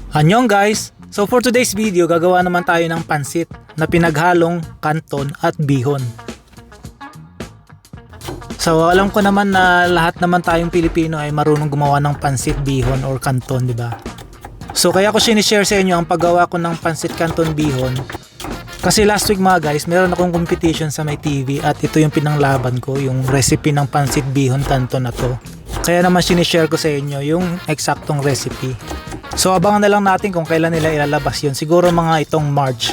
Annyeong guys! So for today's video, gagawa naman tayo ng pansit na pinaghalong kanton at bihon. So alam ko naman na lahat naman tayong Pilipino ay marunong gumawa ng pansit bihon or kanton, di ba? So kaya ko sinishare sa inyo ang paggawa ko ng pansit kanton bihon. Kasi last week mga guys, meron akong competition sa may TV at ito yung pinanglaban ko, yung recipe ng pansit bihon kanton na to. Kaya naman sinishare ko sa inyo yung eksaktong recipe. So abangan na lang natin kung kailan nila ilalabas yun. Siguro mga itong March.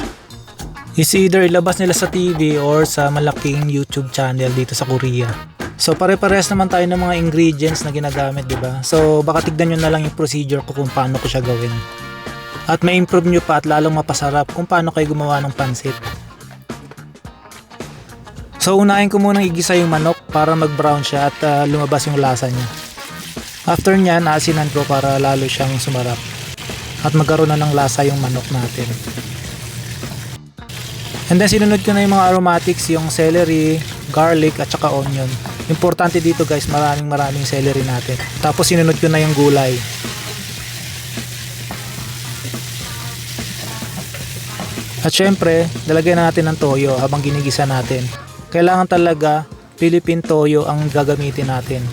Is either ilabas nila sa TV or sa malaking YouTube channel dito sa Korea. So pare-parehas naman tayo ng mga ingredients na ginagamit, 'di ba? So baka tignan nyo na lang yung procedure ko kung paano ko siya gawin. At may improve nyo pa at lalong mapasarap kung paano kayo gumawa ng pansit. So unahin ko munang igisa yung manok para mag-brown siya at lumabas yung lasa niya. After nyan, aasinan ko para lalo siyang sumarap at magkaroon na ng lasa yung manok natin. And then sinunod ko na yung mga aromatics, yung celery, garlic at saka onion. Importante dito guys, maraming celery natin. Tapos sinunod ko na yung gulay. At syempre, lalagyan na natin ng toyo habang ginigisa natin. Kailangan talaga Philippine toyo ang gagamitin natin.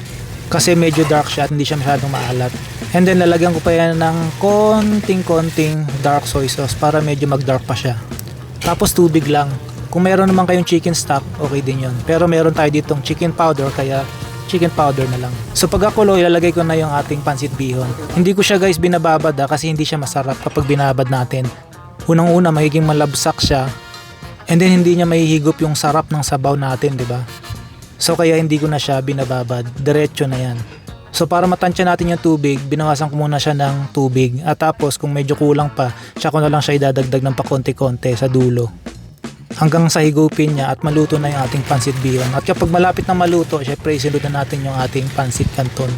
Kasi medyo dark siya at hindi siya masyadong maalat. And then lalagyan ko pa yan ng konting dark soy sauce para medyo mag-dark pa siya. Tapos tubig lang. Kung meron naman kayong chicken stock, okay din yun. Pero meron tayo ditong chicken powder, kaya chicken powder na lang. So pagkakulo, ilalagay ko na yung ating pansit bihon. Hindi ko siya guys binababad kasi hindi siya masarap kapag binabad natin. Unang-una magiging malabsak siya. And then hindi niya mahihigop yung sarap ng sabaw natin, di ba? So kaya hindi ko na siya binababad, diretso na yan. So para matansya natin yung tubig, binawasan ko muna siya ng tubig. At tapos kung medyo kulang pa, siya ko na lang siya idadagdag ng pakonti-konti sa dulo. Hanggang sa higupin niya at maluto na yung ating pansit bihon. At kapag malapit na maluto, syempre isunod na natin yung ating pansit canton.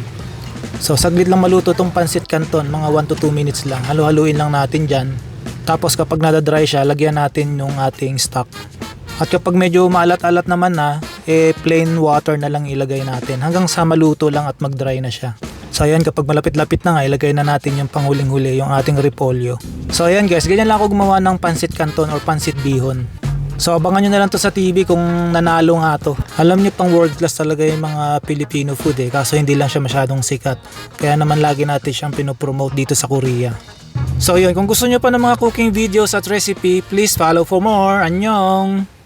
So saglit lang maluto tong pansit canton, mga 1 to 2 minutes lang. Halu-haluin lang natin dyan. Tapos kapag nadadry siya, lagyan natin yung ating stock. At kapag medyo maalat-alat naman na, plain water na lang ilagay natin hanggang sa maluto lang at mag-dry na siya. So ayan, kapag malapit-lapit na nga, ilagay na natin yung panghuling-huli, yung ating repolyo. So ayan guys, ganyan lang ako gumawa ng pansit canton or pansit bihon. So abangan nyo na lang to sa TV kung nanalo nga to. Alam nyo pang world class talaga yung mga Filipino food kaso hindi lang siya masyadong sikat. Kaya naman lagi natin siyang pinopromote dito sa Korea. So yun, kung gusto nyo pa ng mga cooking videos at recipe, please follow for more. Annyeong!